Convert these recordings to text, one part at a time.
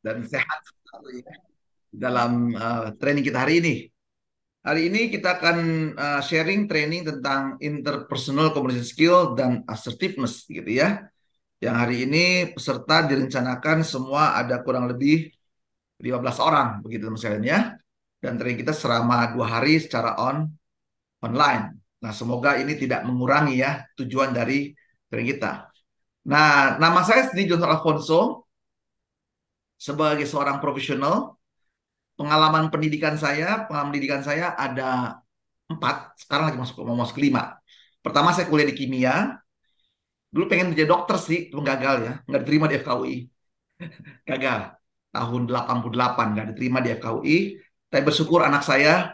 dan sehat selalu ya, dalam training kita hari ini. Hari ini kita akan sharing training tentang interpersonal communication skill dan assertiveness gitu ya. Yang hari ini peserta direncanakan semua ada kurang lebih 15 orang begitu teman sekalian ya. Dan training kita selama 2 hari secara online. Nah, semoga ini tidak mengurangi ya tujuan dari training kita. Nah, nama saya sendiri Johnson Alfonso sebagai seorang profesional. Pengalaman pendidikan saya ada 4, sekarang lagi mau masuk kelima. Pertama saya kuliah di kimia, dulu pengen menjadi dokter sih, cuma gagal ya, nggak diterima di FKUI, gagal. Tahun 88 nggak diterima di FKUI, tapi bersyukur anak saya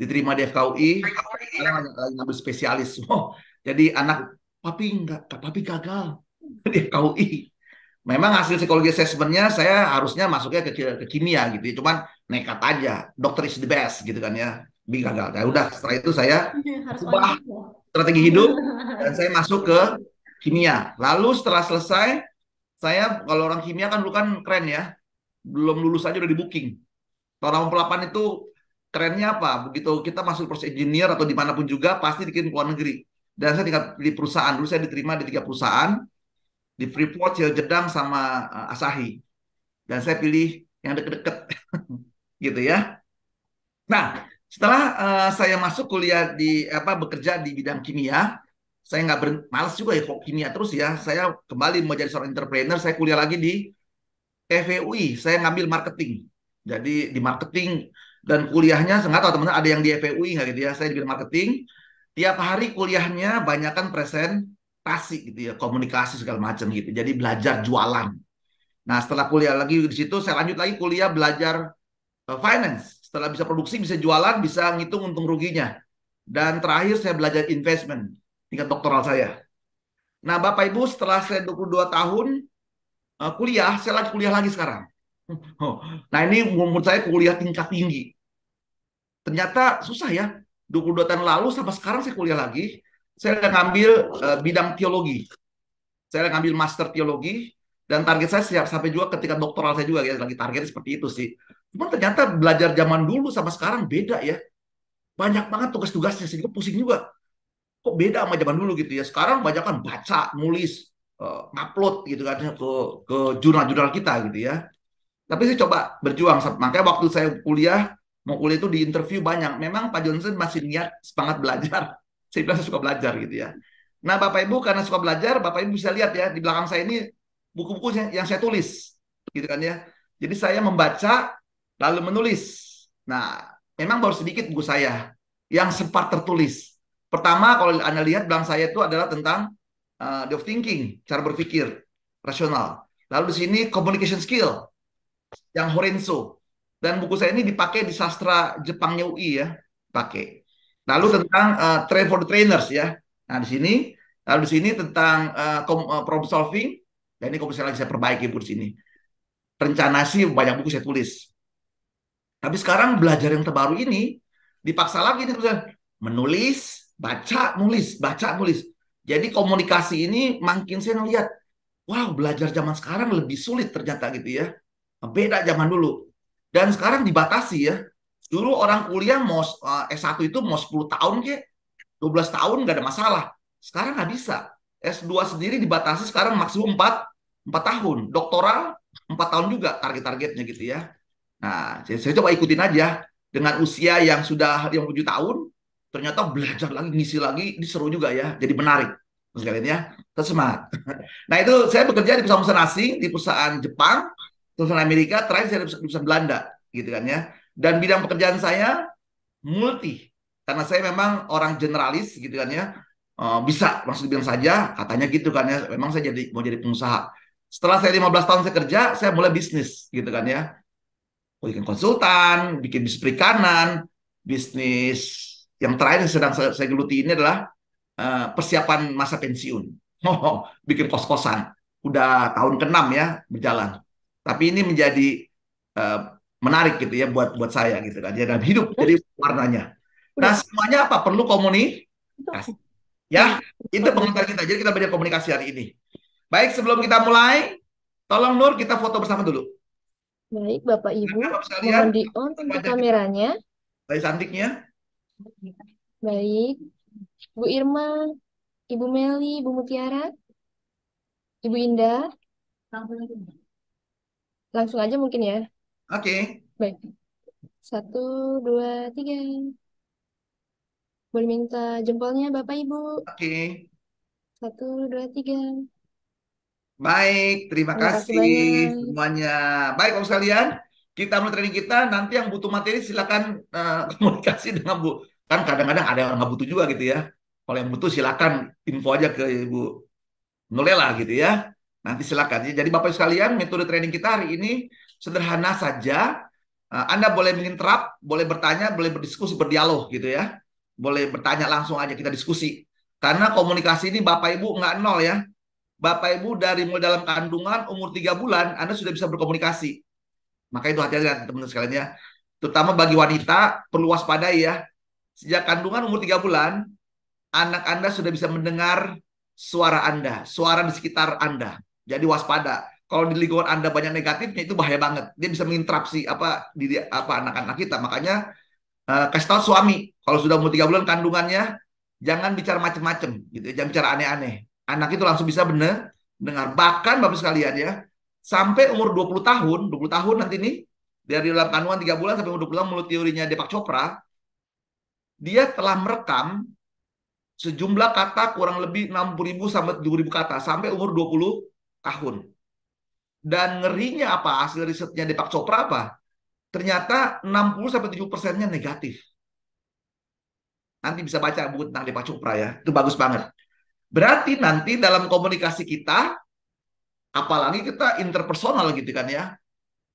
diterima di FKUI, sekarang lagi ngambil spesialis. Oh, jadi anak papi gagal di FKUI. Memang hasil psikologi assessment-nya saya harusnya masuknya ke kimia gitu ya. Cuman nekat aja. Dokter is the best gitu kan ya. Tapi gagal. Nah, udah setelah itu saya Harus ubah lanjut loh. strategi hidup dan saya masuk ke kimia. Lalu setelah selesai, saya kalau orang kimia kan dulu kan keren ya. Belum lulus aja udah di booking. Tahun 88 itu kerennya apa? Begitu kita masuk proses engineer atau dimanapun juga pasti dikirim ke luar negeri. Dan saya di perusahaan. Dulu saya diterima di 3 perusahaan di Freeport, Jeddah sama Asahi. Dan saya pilih yang deket-deket gitu ya. Nah, setelah saya masuk kuliah di apa bekerja di bidang kimia, saya nggak malas juga ya kok kimia terus ya. Saya kembali menjadi seorang entrepreneur. Saya kuliah lagi di FEUI. Saya ngambil marketing. Jadi di marketing dan kuliahnya, saya nggak tahu teman-teman ada yang di FEUI nggak gitu ya. Saya di bidang marketing. Tiap hari kuliahnya banyakkan presentasi gitu ya, komunikasi segala macam gitu. Jadi belajar jualan. Nah, setelah kuliah lagi di situ, saya lanjut lagi kuliah belajar finance. Setelah bisa produksi, bisa jualan, bisa ngitung untung ruginya. Dan terakhir saya belajar investment, tingkat doktoral saya. Nah, Bapak Ibu, setelah saya 22 tahun kuliah, saya lagi kuliah lagi sekarang. Nah, ini menurut saya kuliah tingkat tinggi. Ternyata susah ya. 22 tahun lalu sampai sekarang saya kuliah lagi. Saya ngambil bidang teologi. Saya ngambil master teologi dan target saya siap sampai juga ketika doktoral saya juga ya lagi target seperti itu sih. Cuma ternyata belajar zaman dulu sama sekarang beda ya. Banyak banget tugas-tugasnya sehingga pusing juga. Kok beda sama zaman dulu gitu ya. Sekarang banyak kan baca, nulis, ngupload gitu kan ke jurnal-jurnal kita gitu ya. Tapi saya coba berjuang. Makanya waktu saya kuliah, mau kuliah itu di interview banyak. Memang Pak Johnson masih niat semangat belajar. Saya bilang saya suka belajar gitu ya. Nah, Bapak Ibu karena suka belajar, Bapak Ibu bisa lihat ya di belakang saya ini buku-buku yang saya tulis, gitu kan ya. Jadi saya membaca lalu menulis. Nah, memang baru sedikit buku saya yang sempat tertulis. Pertama, kalau Anda lihat belakang saya itu adalah tentang the thinking, cara berpikir rasional. Lalu di sini communication skill yang Horenzo. Dan buku saya ini dipakai di sastra Jepangnya UI ya, pakai. Lalu tentang train for the trainers ya. Nah, di sini lalu di sini tentang problem solving. Dan ini kalau lagi saya perbaiki buku di sini. Rencana sih banyak buku saya tulis. Tapi sekarang belajar yang terbaru ini dipaksa lagi nih menulis, baca, nulis. Jadi komunikasi ini makin saya ngelihat, wow, belajar zaman sekarang lebih sulit ternyata gitu ya. Beda zaman dulu. Dan sekarang dibatasi ya. Dulu orang kuliah mau S1 itu mau 10 tahun ke 12 tahun nggak ada masalah. Sekarang nggak bisa. S2 sendiri dibatasi sekarang maksimum 4 tahun. Doktoral 4 tahun juga target-targetnya gitu ya. Nah, saya coba ikutin aja. Dengan usia yang sudah 57 tahun, ternyata belajar lagi, ngisi lagi, ini seru juga ya. Jadi menarik. Sekalian ya, tetap semangat. Nah, itu saya bekerja di perusahaan asing, di perusahaan Jepang, perusahaan Amerika, terakhir saya di perusahaan Belanda, gitu kan ya. Dan bidang pekerjaan saya multi, karena saya memang orang generalis, gitu kan ya. Bisa langsung dibilang saja, katanya gitu kan ya. Memang saya mau jadi pengusaha. Setelah saya 15 tahun saya kerja, saya mulai bisnis, gitu kan ya. Bikin konsultan, bikin bisnis perikanan, bisnis yang terakhir yang sedang saya geluti ini adalah persiapan masa pensiun. Oh, bikin kos-kosan. Udah tahun ke-6 ya berjalan. Tapi ini menjadi uh, menarik gitu ya buat buat saya gitu kan. Ya dalam hidup Terus jadi warnanya. Nah, udah semuanya apa? Perlu komunikasi. iya. Ya, itu pengantar kita. Jadi kita belajar komunikasi hari ini. Baik, sebelum kita mulai, tolong Nur kita foto bersama dulu. Baik, Bapak Ibu, Silakan Bapak sekalian, mohon di-on untuk wajah kita kameranya. dari cantiknya. Baik, Bu Irma, Ibu Meli, Ibu Mutiara, Ibu Indah, langsung aja mungkin ya. Oke, Baik, satu, dua, tiga. Boleh minta jempolnya Bapak Ibu. oke. Satu, dua, tiga. Baik, terima Terima kasih kasih banyak. semuanya. Baik, Bapak sekalian, kita mulai training kita. Nanti yang butuh materi silakan komunikasi dengan Bu. Kan kadang-kadang ada yang nggak butuh juga gitu ya. Kalau yang butuh silakan info aja ke Ibu Nulela gitu ya. Nanti silakan. Jadi Bapak sekalian, metode training kita hari ini sederhana saja. Anda boleh menginterap, boleh bertanya, boleh berdiskusi, berdialog gitu ya. Boleh bertanya langsung aja kita diskusi. Karena komunikasi ini Bapak Ibu nggak nol ya. Bapak Ibu dari mulai dalam kandungan umur 3 bulan Anda sudah bisa berkomunikasi. Maka itu hati-hati teman-teman sekalian ya. Terutama bagi wanita perlu waspadai ya. Sejak kandungan umur 3 bulan anak Anda sudah bisa mendengar suara Anda, suara di sekitar Anda. Jadi waspada. Kalau di lingkungan Anda banyak negatifnya itu bahaya banget. Dia bisa menginterupsi apa anak-anak kita. Makanya kasih tahu suami kalau sudah umur 3 bulan kandungannya jangan bicara macam-macam gitu, jangan bicara aneh-aneh. Anak itu langsung bisa benar dengar. Bahkan Bapak sekalian ya, sampai umur 20 tahun, 20 tahun nanti nih dari dalam kandungan 3 bulan sampai umur 20 tahun menurut teorinya Deepak Chopra, dia telah merekam sejumlah kata kurang lebih 60.000 sampai 70.000 kata sampai umur 20 tahun. Dan ngerinya apa? Hasil risetnya Deepak Chopra apa? Ternyata 60 sampai 70%-nya negatif. Nanti bisa baca buku tentang Deepak Chopra ya. Itu bagus banget. Berarti nanti dalam komunikasi kita, apalagi kita interpersonal gitu kan ya,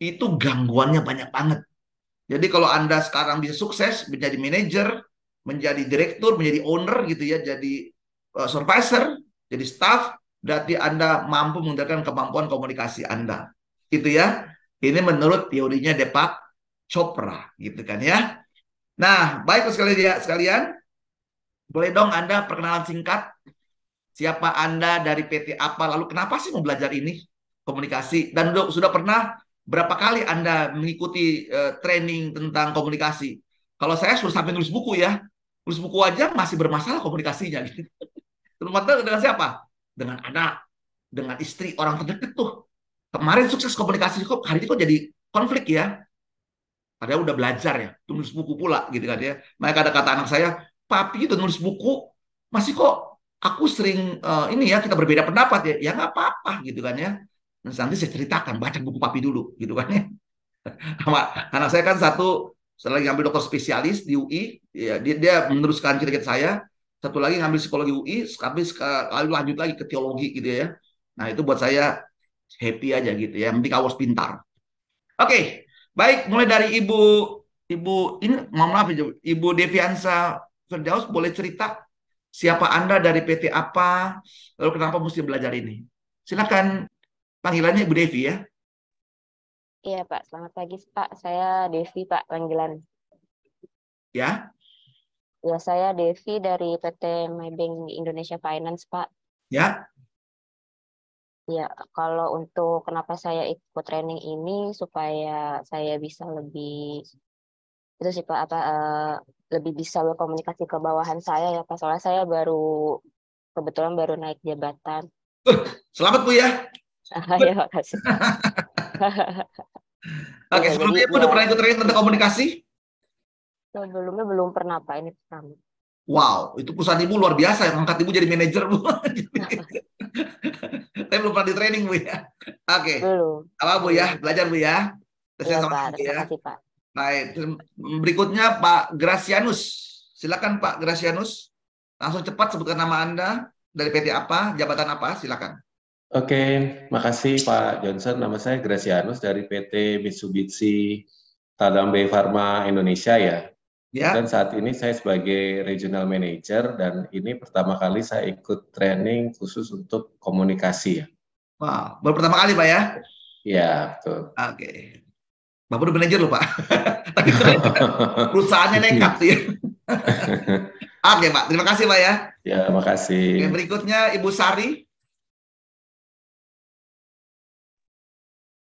itu gangguannya banyak banget. Jadi kalau Anda sekarang bisa sukses menjadi manajer, menjadi direktur, menjadi owner gitu ya, jadi supervisor, jadi staff, berarti Anda mampu menggunakan kemampuan komunikasi Anda. Itu ya. Ini menurut teorinya Deepak Chopra gitu kan ya. Nah, baik sekalian ya, sekalian, boleh dong Anda perkenalan singkat siapa Anda dari PT apa, lalu kenapa sih mau belajar ini komunikasi, dan sudah pernah berapa kali Anda mengikuti training tentang komunikasi. Kalau saya sudah sampai nulis buku ya, nulis buku aja masih bermasalah komunikasinya gitu. Terus dengan siapa? Dengan anak, dengan istri, orang terdekat tuh. Kemarin sukses komunikasi kok hari ini kok jadi konflik ya. Padahal udah belajar ya, tulis buku pula gitu kan ya. Mereka ada kata anak saya, papi itu nulis buku, masih kok aku sering ini ya kita berbeda pendapat ya. Ya nggak apa-apa gitu kan ya. Nanti saya ceritakan, baca buku papi dulu gitu kan ya. Sama anak saya kan satu lagi ngambil dokter spesialis di UI, ya, dia meneruskan cerita saya. Satu lagi ngambil psikologi UI, habis lalu lanjut lagi ke teologi gitu ya. Nah itu buat saya happy aja gitu ya. Yang penting awas pintar. Oke, baik. Mulai dari Ibu ini, mohon maaf Ibu, Ibu Deviansa Firdaus, boleh cerita siapa Anda dari PT apa, lalu kenapa mesti belajar ini? Silakan, panggilannya Ibu Devi ya. Iya Pak, selamat pagi Pak. Saya Devi Pak panggilan. Ya, Ya saya Devi dari PT Maybank Indonesia Finance Pak. ya. Ya kalau untuk kenapa saya ikut training ini supaya saya bisa lebih itu sih Pak lebih bisa berkomunikasi ke bawahan saya ya Pak. Soalnya saya kebetulan baru naik jabatan. Selamat Bu ya. Ya makasih. Oke, Iya jadi sebelumnya Ibu ya udah pernah ikut training tentang komunikasi? sebelumnya belum pernah Pak, ini pertama. Wow, itu perusahaan Ibu luar biasa yang angkat Ibu jadi manajer Bu. Saya belum pernah di training Bu ya. Oke, Belum. apa Bu ya, belajar Bu ya. Iya Tesnya sama Pak, Bu terima ya. kasih Pak. Baik, berikutnya Pak Gracianus. Silakan Pak Gracianus. Langsung cepat sebutkan nama Anda, dari PT apa, jabatan apa, silakan. Oke, makasih Pak Johnson. Nama saya Gracianus dari PT Mitsubishi Tadambe Pharma Indonesia ya. Ya, Dan saat ini saya sebagai Regional Manager dan ini pertama kali saya ikut training khusus untuk komunikasi ya. wow, baru pertama kali Pak ya. Ya, betul. Oke, Bapak udah manajer loh Pak. Tapi perusahaannya nekat tuh ya. Oke Pak, terima kasih Pak ya. Ya, makasih. Oke, berikutnya Ibu Sari.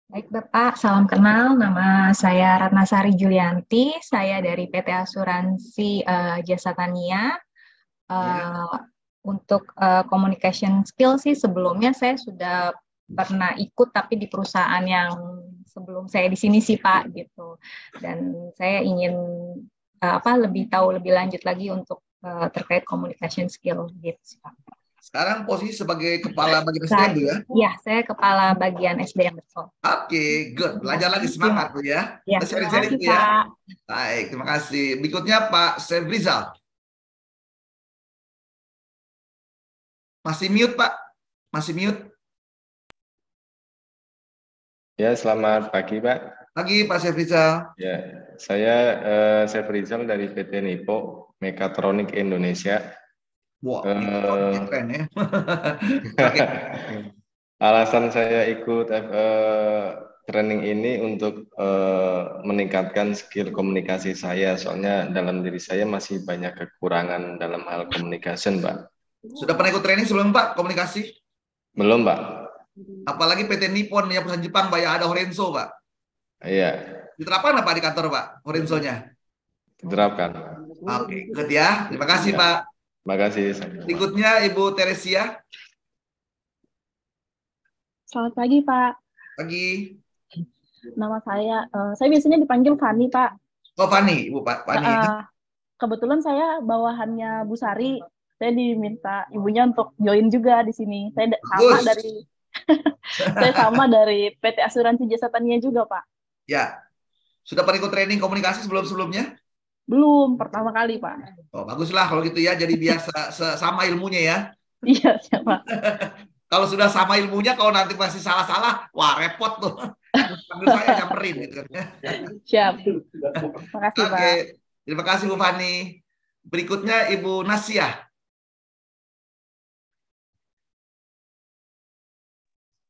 Baik Bapak, salam kenal. Nama saya Ratnasari Julianti. Saya dari PT Asuransi Jasa Tania. Ya. Untuk communication skill sih sebelumnya saya sudah pernah ikut tapi di perusahaan yang sebelum saya di sini sih Pak gitu. Dan saya ingin lebih tahu lebih lanjut lagi untuk terkait communication skill gitu sih Pak. Sekarang posisi sebagai kepala bagian SDM Saat, tuh ya. ya, saya kepala bagian SDM betul. Oke, good. Belajar lagi semangat tuh ya. Ya, Kita terima sharing-sharing kasih tuh ya. Pak. Baik, terima kasih. Berikutnya Pak Sevrizal. Masih mute Pak. Masih mute. Ya, selamat pagi, Pak. Pagi Pak Sevrizal. Ya, saya Sefrizal dari PT Nipo Mekatronik Indonesia. Wah, ini keren ya. Oke. Alasan saya ikut training ini untuk meningkatkan skill komunikasi saya, soalnya dalam diri saya masih banyak kekurangan dalam hal communication, Pak. Sudah pernah ikut training sebelum Pak komunikasi? Belum, Pak. Apalagi PT Nippon yang perusahaan Jepang, Pak, ya ada Horenso, Pak. Iya, Diterapkan apa di kantor, Pak, Horenso-nya? diterapkan. Oke, good ya. Terima kasih, Ya. Pak. Terima kasih. Berikutnya Ibu Teresia. Selamat pagi, Pak. Pagi. Nama saya biasanya dipanggil Fani, Pak. Oh, Fani, Ibu Pak Fani. Kebetulan saya bawahannya Bu Sari. Saya diminta ibunya untuk join juga di sini. Saya sama dari PT Asuransi Jasa Tania juga, Pak. Ya. Sudah pernah ikut training komunikasi sebelum-sebelumnya? Belum, pertama kali, Pak. Oh, baguslah kalau gitu ya. Jadi biasa sama ilmunya ya. Iya, siapa? Kalau sudah sama ilmunya, kalau nanti masih salah-salah, wah repot tuh. Panggil saya nyamperin gitu kan. Siap. Terima kasih, Pak. Oke. Terima kasih Bu Fani. Berikutnya Ibu Nasia.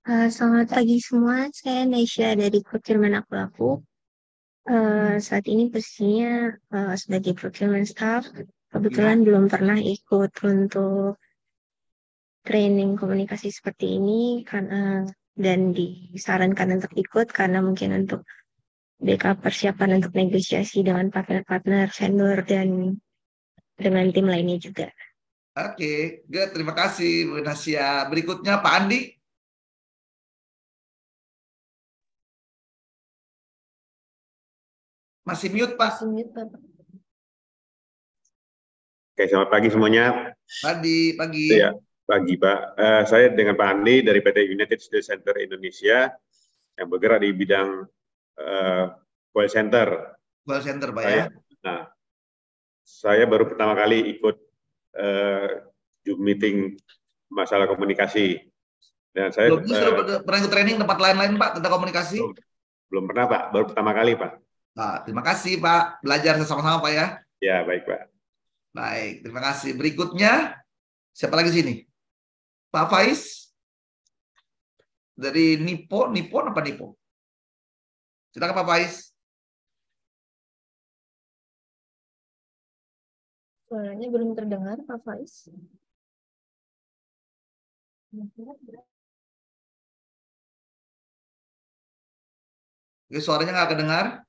Selamat pagi semua, saya Nesya dari Procurement Aku. Saat ini posisinya sebagai procurement staff. Kebetulan belum pernah ikut untuk training komunikasi seperti ini dan disarankan untuk ikut karena mungkin untuk backup persiapan untuk negosiasi dengan partner-partner, vendor, dan dengan tim lainnya juga. Oke, good. Terima kasih Bu Nasia. Berikutnya Pak Andi. Masih mute, Pak. Masih mute, Pak. Oke, selamat pagi semuanya. Pagi. Ya, pagi Pak. Saya dengan Pak Andi dari PT United Study Center Indonesia yang bergerak di bidang call center. Call center, Pak ya. Nah, saya baru pertama kali ikut Zoom meeting masalah komunikasi. Dan saya sudah pernah ikut training tempat lain-lain, Pak, tentang komunikasi? Belum pernah, Pak. Baru pertama kali, Pak. Nah, terima kasih, Pak. Belajar sama-sama, Pak ya. Ya, baik, Pak. Baik, terima kasih. Berikutnya, siapa lagi sini? Pak Faiz dari Nippon apa Nippon? Silakan Pak Faiz. Suaranya belum terdengar, Pak Faiz. Oke, suaranya nggak kedengar.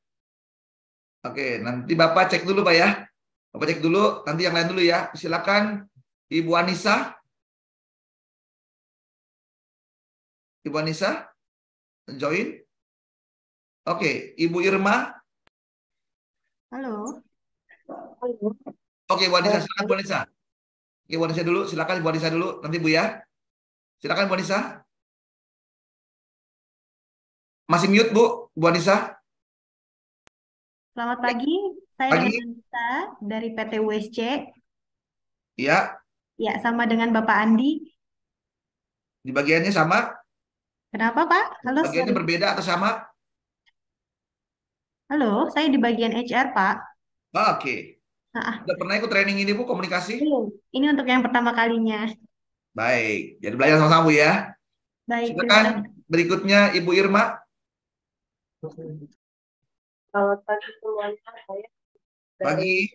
Oke, nanti Bapak cek dulu Pak ya. Bapak cek dulu, nanti yang lain dulu ya. Silakan Ibu Anissa. Ibu Anissa, join. Oke, Ibu Irma. Halo. Oke, Bu Anissa, silakan Bu Anissa. Oke, Bu Anissa dulu, silakan Bu Anissa dulu, nanti Bu ya. Silakan Bu Anissa. Masih mute Bu Anissa. Selamat pagi, saya dengan Anissa dari PT USC. Iya. Ya, sama dengan Bapak Andi. Di bagiannya sama? Kenapa Pak? Halo. Bagiannya berbeda atau sama? Halo, saya di bagian HR Pak. Oke. Sudah pernah ikut training ini Bu, komunikasi? Belum. Ini untuk yang pertama kalinya. Baik, jadi belajar sama-sama Bu ya. Baik. Silakan berikutnya Ibu Irma. Selamat pagi semuanya, saya dari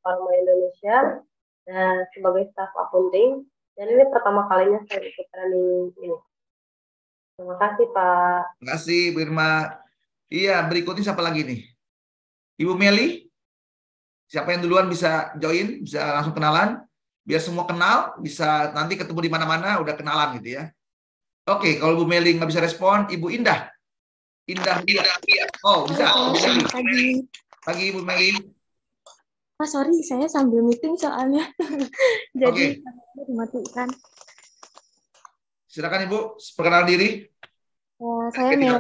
Pharma Indonesia dan sebagai staf accounting. Dan ini pertama kalinya saya ikut training ini. Terima kasih, Pak. Terima kasih, Bu Irma. Iya, berikutnya siapa lagi nih? Ibu Meli? Siapa yang duluan bisa join, bisa langsung kenalan? Biar semua kenal, bisa nanti ketemu di mana-mana, udah kenalan gitu ya. Oke, kalau Bu Meli nggak bisa respon, Ibu Indah. Indah. Oh, bisa. Selamat pagi. Pagi, Bu Meli. Sorry, saya sambil meeting soalnya. Jadi, dimatikan. Silakan Ibu, perkenalan diri. Saya Meli,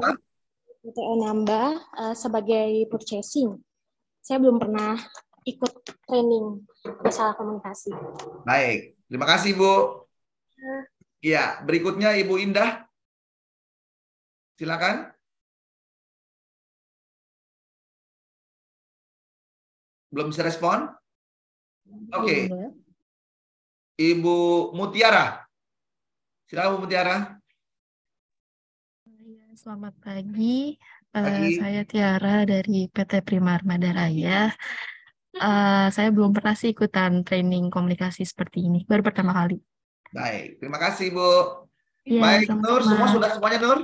PTN Nambah sebagai purchasing. Saya belum pernah ikut training masalah komunikasi. Baik, terima kasih Bu. Iya, berikutnya Ibu Indah. Silakan. Belum bisa respon? Oke. Ibu Mutiara. Silakan Bu Mutiara. Selamat pagi. Saya Tiara dari PT Prima Armada Raya. Saya belum pernah sih ikutan training komunikasi seperti ini. Baru pertama kali. Baik, terima kasih Bu. Ya, Baik, sama-sama. Nur, semua sudah semuanya Nur?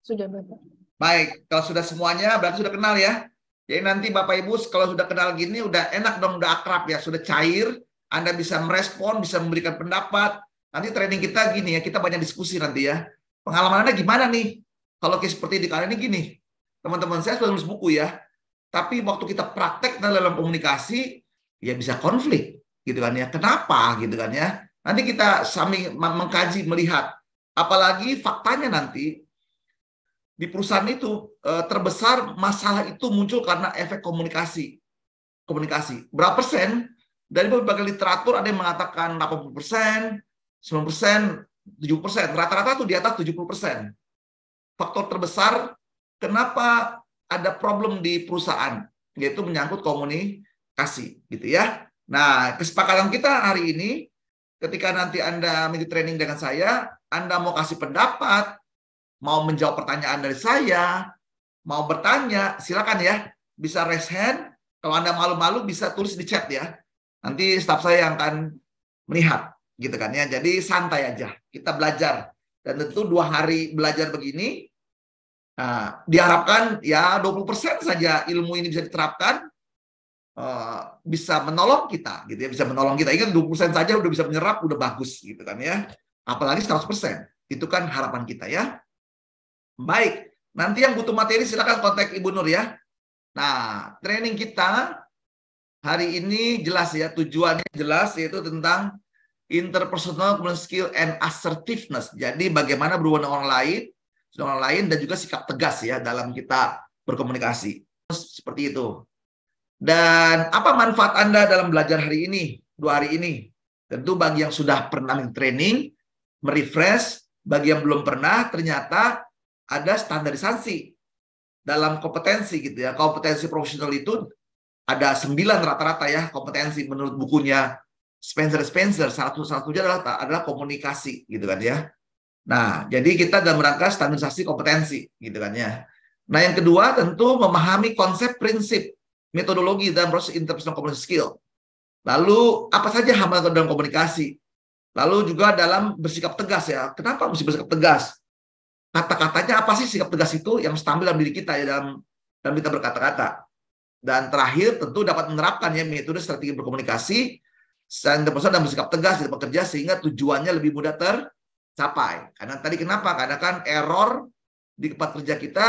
Sudah, Bapak. Baik, kalau sudah semuanya berarti sudah kenal ya. Jadi nanti Bapak Ibu kalau sudah kenal gini udah enak dong, udah akrab ya, sudah cair. Anda bisa merespon, bisa memberikan pendapat. Nanti training kita gini ya, kita banyak diskusi nanti ya. Pengalaman Anda gimana nih? Kalau kayak seperti di kalian ini gini, teman-teman saya sudah nulis buku ya. Tapi waktu kita praktek dalam komunikasi, ya bisa konflik gitu kan ya. Kenapa gitu kan ya? Nanti kita sambil mengkaji, melihat. Apalagi faktanya nanti di perusahaan itu terbesar masalah itu muncul karena efek komunikasi. Berapa persen? Dari berbagai literatur ada yang mengatakan 80%, 90%, 70%. Rata-rata tuh di atas 70%. Faktor terbesar kenapa ada problem di perusahaan, yaitu menyangkut komunikasi, gitu ya. Nah, kesepakatan kita hari ini, ketika nanti Anda mengikuti training dengan saya, Anda mau kasih pendapat, mau menjawab pertanyaan dari saya, mau bertanya, silakan ya. Bisa raise hand. Kalau Anda malu-malu bisa tulis di chat ya. Nanti staf saya yang akan melihat, gitu kan ya. Jadi santai aja. Kita belajar. Dan tentu 2 hari belajar begini, diharapkan ya 20% saja ilmu ini bisa diterapkan, bisa menolong kita, gitu ya. Bisa menolong kita. Ingat 20% saja udah bisa menyerap, udah bagus, gitu kan ya. Apalagi 100%. Itu kan harapan kita ya. Baik, nanti yang butuh materi silakan kontak Ibu Nur ya. Nah, training kita hari ini jelas ya, tujuannya jelas, yaitu tentang interpersonal communication skill and assertiveness. Jadi bagaimana berhubungan dengan orang lain dan juga sikap tegas ya dalam kita berkomunikasi. Seperti itu. Dan apa manfaat Anda dalam belajar hari ini, 2 hari ini? Tentu bagi yang sudah pernah training, merefresh, bagi yang belum pernah, ternyata ada standarisasi dalam kompetensi gitu ya. Kompetensi profesional itu ada 9 rata-rata ya kompetensi menurut bukunya Spencer. Satunya adalah komunikasi gitu kan ya. Nah, jadi kita dalam rangka standarisasi kompetensi gitu kan ya. Nah, yang kedua tentu memahami konsep, prinsip, metodologi dalam proses interpersonal communication skill. Lalu apa saja hambatan dalam komunikasi? Lalu juga dalam bersikap tegas ya. Kenapa mesti bersikap tegas? Kata-katanya apa sih sikap tegas itu yang stabil dalam diri kita ya, dalam kita berkata-kata. Dan terakhir tentu dapat menerapkan ya metode strategi berkomunikasi interpersonal dan bersikap tegas dalam bekerja sehingga tujuannya lebih mudah tercapai. Karena tadi kenapa? Karena kan error di tempat kerja kita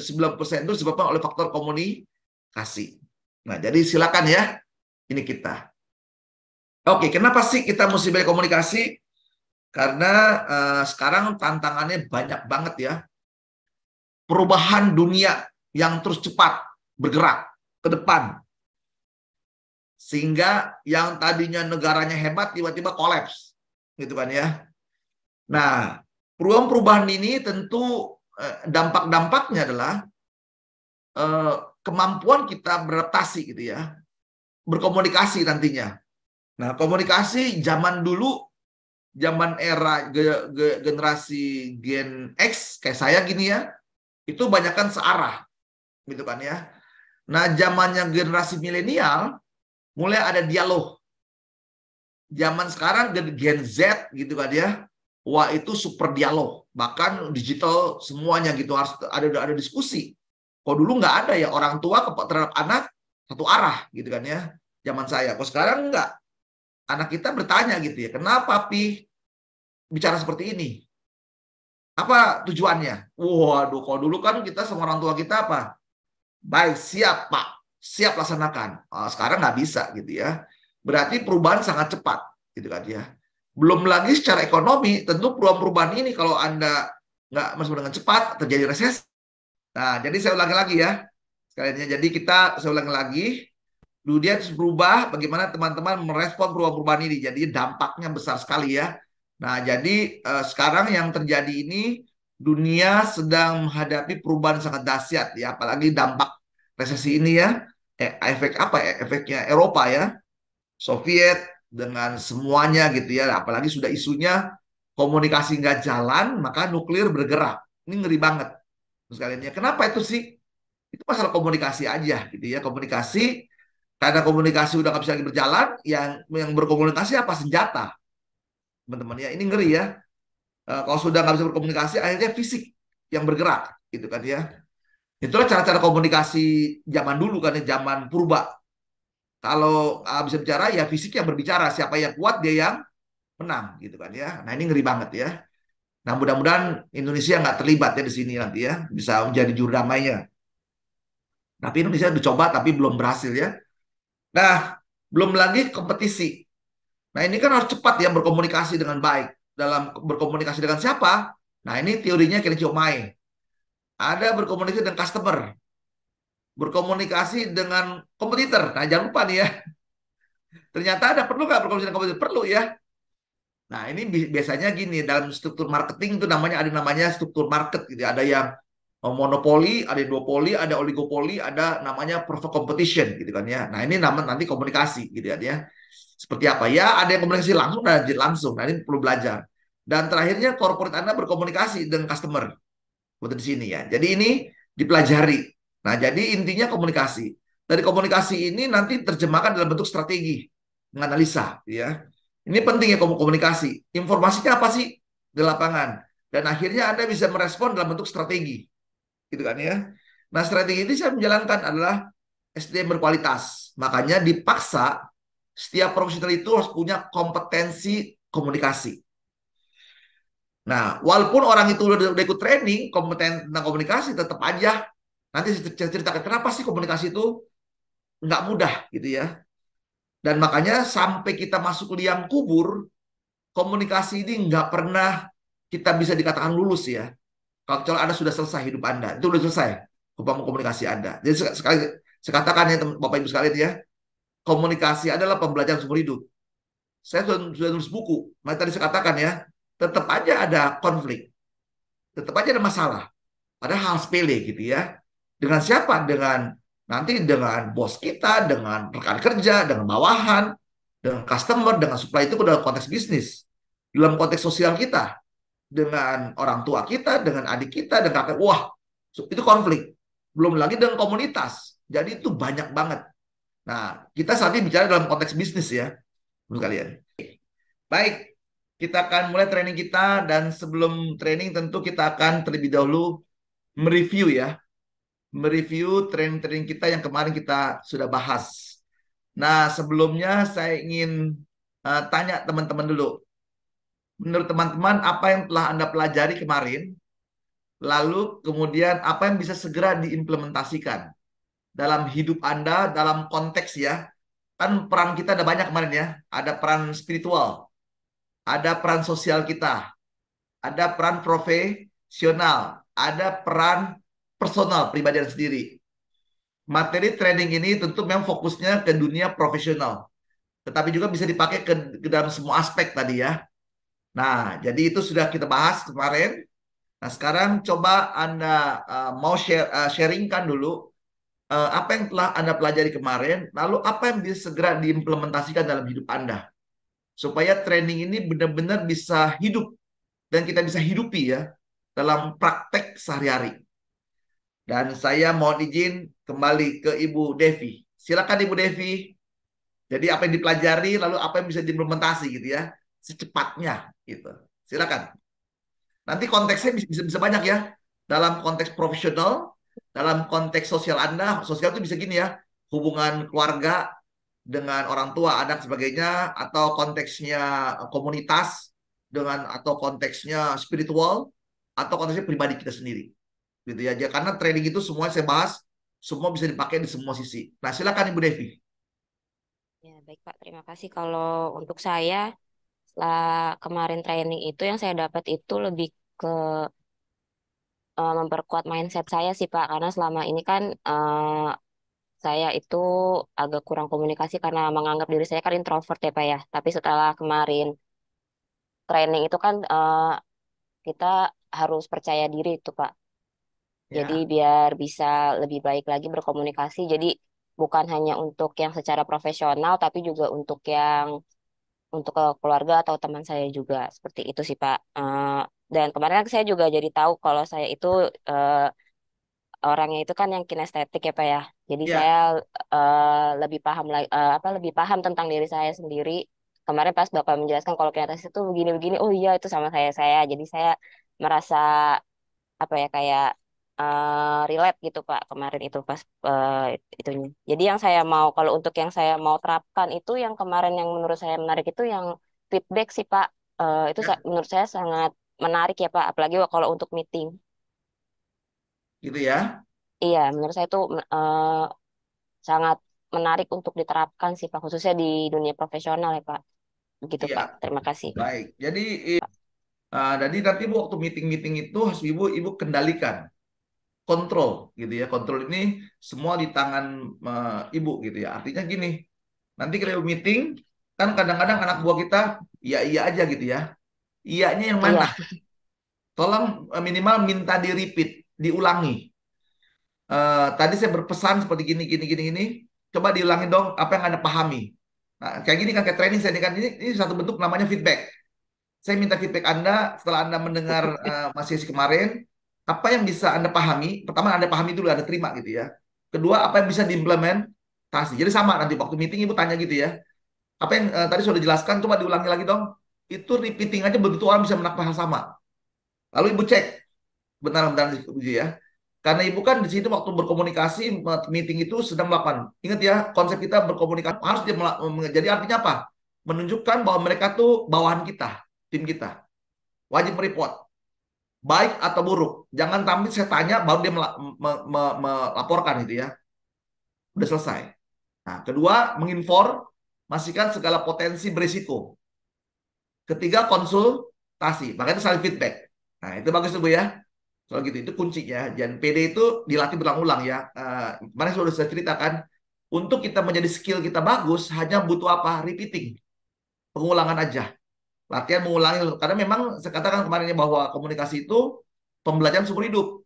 90% itu disebabkan oleh faktor komunikasi. Nah, jadi silakan ya. Ini kita. Oke, kenapa sih kita mesti belajar komunikasi? Karena sekarang tantangannya banyak banget ya. Perubahan dunia yang terus cepat bergerak ke depan. Sehingga yang tadinya negaranya hebat tiba-tiba kolaps. Gitu kan ya. Nah, perubahan ini tentu dampak-dampaknya adalah kemampuan kita beradaptasi gitu ya. Berkomunikasi nantinya. Nah, komunikasi zaman dulu, zaman era generasi Gen X kayak saya gini ya, itu banyakkan searah, gitu kan ya. Nah, zamannya generasi milenial mulai ada dialog. Zaman sekarang Gen Z gitu kan ya, wah itu super dialog, bahkan digital semuanya gitu, harus ada diskusi. Kalau dulu nggak ada ya, orang tua terhadap anak satu arah gitu kan ya, zaman saya. Kalau sekarang nggak, anak kita bertanya gitu ya, kenapa Pi bicara seperti ini? Apa tujuannya? Waduh, kalau dulu kan kita sama orang tua kita apa? Baik, siap Pak, siap laksanakan. Sekarang nggak bisa gitu ya. Berarti perubahan sangat cepat gitu kan ya. Belum lagi secara ekonomi, tentu perubahan-perubahan ini kalau Anda nggak masuk dengan cepat, terjadi resesi. Nah, jadi saya ulangi lagi ya. Sekalian, jadi saya ulangi lagi. Dunia harus berubah, bagaimana teman-teman merespon perubahan-perubahan ini. Jadi dampaknya besar sekali ya. Nah, jadi sekarang yang terjadi ini, dunia sedang menghadapi perubahan sangat dahsyat ya. Apalagi dampak resesi ini ya. Efek apa ya? Efeknya Eropa ya. Soviet, dengan semuanya gitu ya, apalagi sudah isunya komunikasi nggak jalan, maka nuklir bergerak. Ini ngeri banget sekalian ya. Kenapa itu sih? Itu masalah komunikasi aja gitu ya. Komunikasi, karena komunikasi udah nggak bisa lagi berjalan, yang berkomunikasi apa? Senjata, teman-teman ya. Ini ngeri ya. Kalau sudah nggak bisa berkomunikasi, akhirnya fisik yang bergerak gitu kan ya. Itulah cara-cara komunikasi zaman dulu kan ya, zaman purba. Kalau bisa bicara ya fisik yang berbicara, siapa yang kuat dia yang menang gitu kan ya. Nah ini ngeri banget ya. Nah mudah-mudahan Indonesia nggak terlibat ya di sini nanti ya, bisa menjadi juru damainya. Tapi Indonesia dicoba tapi belum berhasil ya. Nah belum lagi kompetisi. Nah ini kan harus cepat ya berkomunikasi dengan baik. Dalam berkomunikasi dengan siapa? Nah ini teorinya Kenichi Omae. Ada berkomunikasi dengan customer, berkomunikasi dengan kompetitor. Nah, jangan lupa nih ya. Ternyata perlu nggak berkomunikasi dengan kompetitor? Perlu ya. Nah, ini biasanya gini, dalam struktur marketing itu ada namanya struktur market gitu. Ada yang monopoli, ada yang duopoli, ada oligopoli, ada namanya perfect competition gitu kan ya. Nah, ini nanti komunikasi gitu kan ya. Seperti apa? Ya, ada yang komunikasi langsung dan langsung. Nah, ini perlu belajar. Dan terakhirnya corporate Anda berkomunikasi dengan customer. Seperti di sini ya. Jadi ini dipelajari. Nah, jadi intinya komunikasi. Dari komunikasi ini nanti terjemahkan dalam bentuk strategi, menganalisa, ya. Ini penting ya komunikasi. Informasinya apa sih di lapangan? Dan akhirnya Anda bisa merespon dalam bentuk strategi, gitu kan ya. Nah, strategi ini saya menjalankan adalah SDM berkualitas. Makanya dipaksa setiap profesional itu harus punya kompetensi komunikasi. Nah, walaupun orang itu udah ikut training kompeten tentang komunikasi, tetap aja nanti ceritakan kenapa sih komunikasi itu nggak mudah gitu ya. Dan makanya sampai kita masuk liang kubur, komunikasi ini nggak pernah kita bisa dikatakan lulus ya. Kalau Anda sudah selesai hidup Anda, itu sudah selesai komunikasi Anda. Jadi sekali saya katakan ya Bapak Ibu sekalian ya, komunikasi adalah pembelajaran seumur hidup. Saya sudah nulis buku, makanya tadi saya katakan ya, tetap aja ada konflik, tetap aja ada masalah, ada hal sepele gitu ya. Dengan siapa? Dengan bos kita, dengan rekan kerja, dengan bawahan, dengan customer, dengan supply itu dalam konteks bisnis, dalam konteks sosial kita, dengan orang tua kita, dengan adik kita, dengan kakak. Wah, itu konflik. Belum lagi dengan komunitas. Jadi itu banyak banget. Nah, kita saat ini bicara dalam konteks bisnis ya, kalian. Baik, kita akan mulai training kita, dan sebelum training tentu kita akan terlebih dahulu mereview ya. Mereview training kita yang kemarin kita sudah bahas. Nah, sebelumnya saya ingin tanya teman-teman dulu. Menurut teman-teman, apa yang telah Anda pelajari kemarin? Lalu kemudian apa yang bisa segera diimplementasikan dalam hidup Anda, dalam konteks ya. Kan peran kita ada banyak kemarin ya. Ada peran spiritual, ada peran sosial kita, ada peran profesional, ada peran personal, pribadi sendiri. Materi training ini tentu memang fokusnya ke dunia profesional, tetapi juga bisa dipakai ke dalam semua aspek tadi ya. Nah, jadi itu sudah kita bahas kemarin. Nah, sekarang coba Anda mau sharingkan dulu apa yang telah Anda pelajari kemarin, lalu apa yang bisa segera diimplementasikan dalam hidup Anda, supaya training ini benar-benar bisa hidup dan kita bisa hidupi ya dalam praktek sehari-hari. Dan saya mohon izin kembali ke Ibu Devi. Silakan Ibu Devi. Jadi apa yang dipelajari lalu apa yang bisa diimplementasi gitu ya, secepatnya gitu. Silakan. Nanti konteksnya bisa banyak ya. Dalam konteks profesional, dalam konteks sosial Anda, sosial itu bisa gini ya, hubungan keluarga dengan orang tua, anak sebagainya, atau konteksnya komunitas dengan atau konteksnya spiritual atau konteksnya pribadi kita sendiri. Gitu ya. Karena training itu semua saya bahas, semua bisa dipakai di semua sisi. Nah, silakan Ibu Devi. Ya, baik Pak, terima kasih. Kalau untuk saya, setelah kemarin training itu yang saya dapat itu lebih ke memperkuat mindset saya sih Pak, karena selama ini kan saya itu agak kurang komunikasi karena menganggap diri saya kan introvert ya Pak ya. Tapi setelah kemarin training itu kan kita harus percaya diri itu Pak. Jadi Ya. biar bisa lebih baik lagi berkomunikasi. Jadi bukan hanya untuk yang secara profesional, tapi juga untuk yang untuk ke keluarga atau teman saya juga seperti itu sih Pak. Dan kemarin kan saya juga jadi tahu kalau saya itu orangnya itu kan yang kinestetik ya Pak ya. Jadi Ya. saya lebih paham lebih paham tentang diri saya sendiri. Kemarin pas Bapak menjelaskan kalau kinestetik itu begini-begini, oh iya itu sama saya. Jadi saya merasa apa ya kayak relate gitu Pak kemarin itu pas itunya. Jadi yang saya mau kalau untuk yang saya mau terapkan itu yang kemarin yang menurut saya menarik itu yang feedback sih Pak. Itu menurut saya sangat menarik ya Pak, apalagi kalau untuk meeting. Gitu ya. Iya, menurut saya itu sangat menarik untuk diterapkan sih Pak, khususnya di dunia profesional ya Pak. Begitu Iya. Pak, terima kasih. Baik. Jadi nanti Bu waktu meeting-meeting itu harus Ibu kendalikan. Kontrol gitu ya. Kontrol ini semua di tangan Ibu gitu ya. Artinya gini, nanti kalau meeting kan kadang-kadang anak buah kita iya aja gitu ya. Iyanya yang mana? Tolong minimal minta di repeat, diulangi. Tadi saya berpesan seperti gini. Coba diulangi dong apa yang Anda pahami. Nah, kayak gini kan kayak training saya ini kan ini satu bentuk namanya feedback. Saya minta feedback Anda setelah Anda mendengar sesi kemarin. Apa yang bisa Anda pahami? Pertama Anda pahami dulu, Anda terima gitu ya. Kedua, apa yang bisa diimplementasi. Jadi sama nanti waktu meeting Ibu tanya gitu ya. Apa yang tadi sudah dijelaskan, coba diulangi lagi dong. Itu repeating aja begitu orang bisa menangkap hal sama. Lalu Ibu cek benar-benar gitu ya. Karena Ibu kan di situ waktu berkomunikasi meeting itu sedang melakukan. Ingat ya, konsep kita berkomunikasi harus dia jadi artinya apa? Menunjukkan bahwa mereka tuh bawahan kita, tim kita. Wajib mereport. Baik atau buruk. Jangan tampil saya tanya baru dia melaporkan itu ya. Udah selesai. Nah, kedua, menginformasikan segala potensi berisiko. Ketiga, konsultasi. Makanya itu saling feedback. Nah, itu bagus tuh Bu ya. Soal gitu, itu kuncinya. Dan PD itu dilatih berulang-ulang ya. Kemarin sudah saya ceritakan, untuk kita menjadi skill kita bagus, hanya butuh apa? Repeating. Pengulangan aja. Latihan mengulangi. Karena memang saya katakan kemarinnya bahwa komunikasi itu pembelajaran seumur hidup.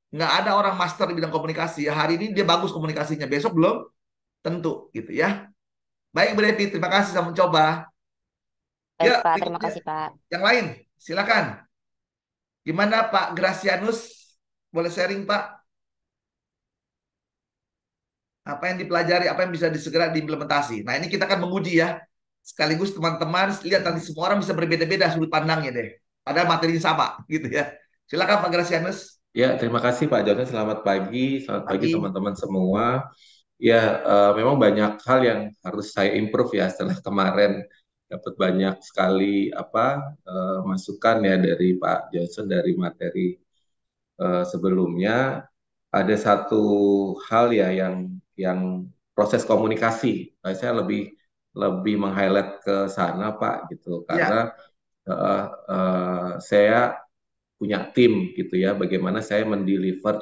Nggak ada orang master di bidang komunikasi. Hari ini dia bagus komunikasinya, besok belum tentu gitu ya. Baik Bu Devi, terima kasih sudah mencoba. Baik Ya, Pak, terima kasih Pak. yang lain, silakan. Gimana Pak Gracianus? Boleh sharing Pak? Apa yang dipelajari, apa yang bisa segera diimplementasi. Nah ini kita akan menguji ya. Sekaligus teman-teman lihat nanti semua orang bisa berbeda-beda sudut pandangnya deh. Padahal materinya sama gitu ya. Silakan Pak Gracianus. Ya, terima kasih Pak Johnson. Selamat pagi teman-teman semua. Ya, memang banyak hal yang harus saya improve ya setelah kemarin dapat banyak sekali masukan ya dari Pak Johnson dari materi sebelumnya. Ada satu hal ya yang proses komunikasi. Saya lebih meng-highlight ke sana Pak gitu karena saya punya tim gitu ya, bagaimana saya mendeliver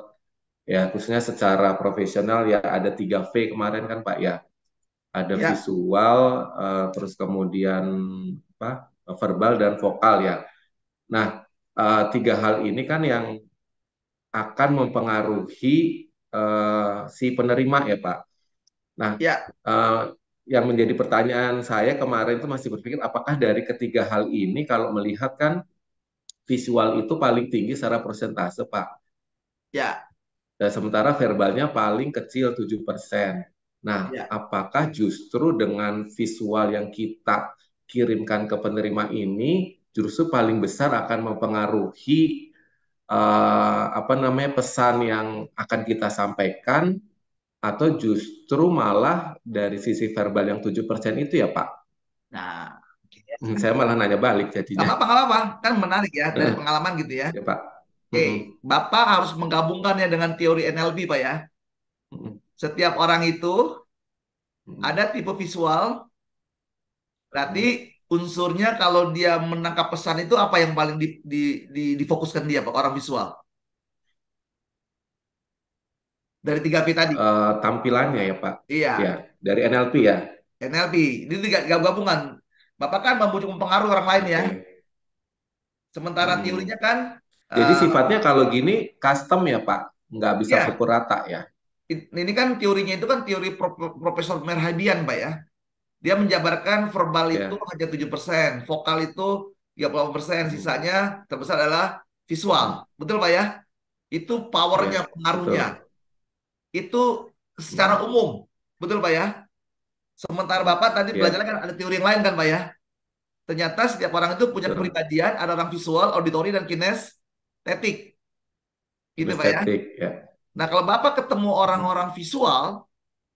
ya khususnya secara profesional ya ada 3V kemarin kan Pak ya, ada visual, terus kemudian verbal dan vokal ya. Nah 3 hal ini kan yang akan mempengaruhi si penerima ya Pak. Nah yang menjadi pertanyaan saya kemarin itu masih berpikir apakah dari ketiga hal ini kalau melihat kan visual itu paling tinggi secara persentase, Pak. Ya. Dan sementara verbalnya paling kecil 7%. Nah, apakah justru dengan visual yang kita kirimkan ke penerima ini justru paling besar akan mempengaruhi pesan yang akan kita sampaikan, atau justru malah dari sisi verbal yang 7% itu ya Pak? Nah, Saya malah nanya balik jadinya. apa-apa, kan menarik ya dari pengalaman gitu ya. Ya Pak. Oke, Bapak harus menggabungkannya dengan teori NLP Pak ya. Setiap orang itu ada tipe visual, berarti unsurnya kalau dia menangkap pesan itu apa yang paling difokuskan dia Pak, orang visual? Dari 3P tadi. Tampilannya ya Pak. Iya. Ya, dari NLP ya. NLP, ini gabungan. Bapak kan mempengaruhi orang lain ya. Sementara teorinya kan jadi sifatnya kalau gini custom ya Pak, nggak bisa pukul rata ya. Ini kan teorinya itu kan teori Profesor Merhadian Pak ya. Dia menjabarkan verbal itu hanya 7%, vokal itu 30%, sisanya terbesar adalah visual. Betul Pak ya? Itu powernya, pengaruhnya. Itu secara umum. Betul Pak ya? Sementara Bapak tadi belajarnya kan ada teori yang lain kan Pak ya? Ternyata setiap orang itu punya kepribadian, ada orang visual, auditori, dan kinestetik. Gitu Pak ya? Nah kalau Bapak ketemu orang-orang visual,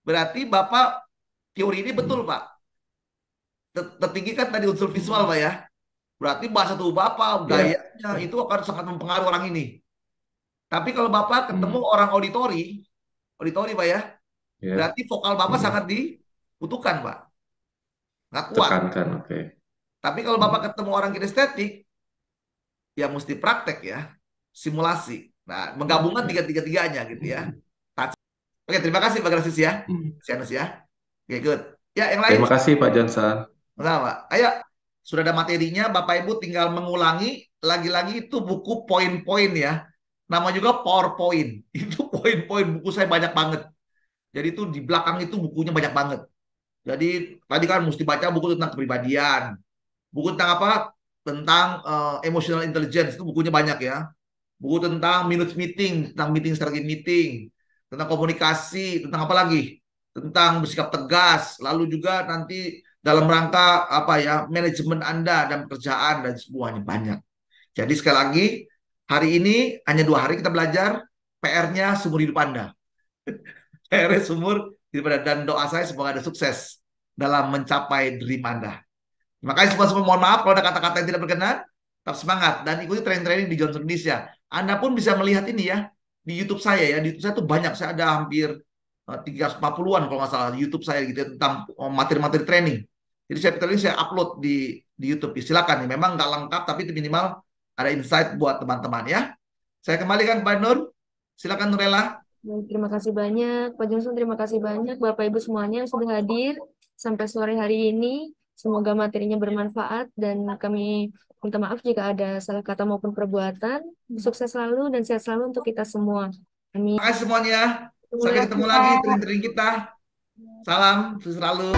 berarti Bapak teori ini betul Pak. Tertinggi kan tadi unsur visual Pak ya. Berarti bahasa tubuh Bapak, gayanya itu akan sangat mempengaruhi orang ini. Tapi kalau Bapak ketemu orang auditori Pak ya, berarti vokal Bapak sangat dibutuhkan Pak. Nggak kuat. Tekankan, Tapi kalau Bapak ketemu orang kinestetik, ya mesti praktek ya, simulasi. Nah, menggabungkan tiga-tiganya gitu ya. Oke, terima kasih Pak Grasis ya. Sianus ya. Oke, good. Ya, yang lain. Terima kasih Pak Johnson. Sama. Ayo, sudah ada materinya, Bapak Ibu tinggal mengulangi. Lagi-lagi itu buku poin-poin ya. Nama juga PowerPoint. Itu poin-poin, buku saya banyak banget. Jadi itu di belakang itu bukunya banyak banget. Jadi tadi kan mesti baca buku tentang kepribadian. Buku tentang apa? Tentang emotional intelligence, itu bukunya banyak ya. Buku tentang minutes meeting, tentang meeting, strategi meeting, tentang komunikasi, tentang apa lagi? Tentang bersikap tegas, lalu juga nanti dalam rangka apa ya, manajemen Anda dan pekerjaan dan semuanya banyak. Jadi sekali lagi, hari ini hanya 2 hari kita belajar, PR-nya seumur hidup Anda. PR-nya seumur hidup Anda, dan doa saya semoga Anda sukses dalam mencapai dream Anda. Terima kasih semua, mohon maaf kalau ada kata-kata yang tidak berkenan. Tetap semangat dan ikuti training-training di Johnson Indonesia. Anda pun bisa melihat ini ya di YouTube saya ya. Di YouTube saya tuh banyak, saya ada hampir 340-an kalau nggak salah di YouTube saya gitu ya, tentang materi-materi training. Jadi saya upload di YouTube. Silakan nih, memang nggak lengkap tapi itu minimal ada insight buat teman-teman ya. Saya kembalikan Pak Nur. Silakan Nurella. Terima kasih banyak Pak Johnson, terima kasih banyak Bapak Ibu semuanya yang sudah hadir sampai sore hari ini. Semoga materinya bermanfaat dan kami minta maaf jika ada salah kata maupun perbuatan. Sukses selalu dan sehat selalu untuk kita semua. Amin. Terima kasih semuanya. Sampai ketemu lagi training kita. Salam selalu.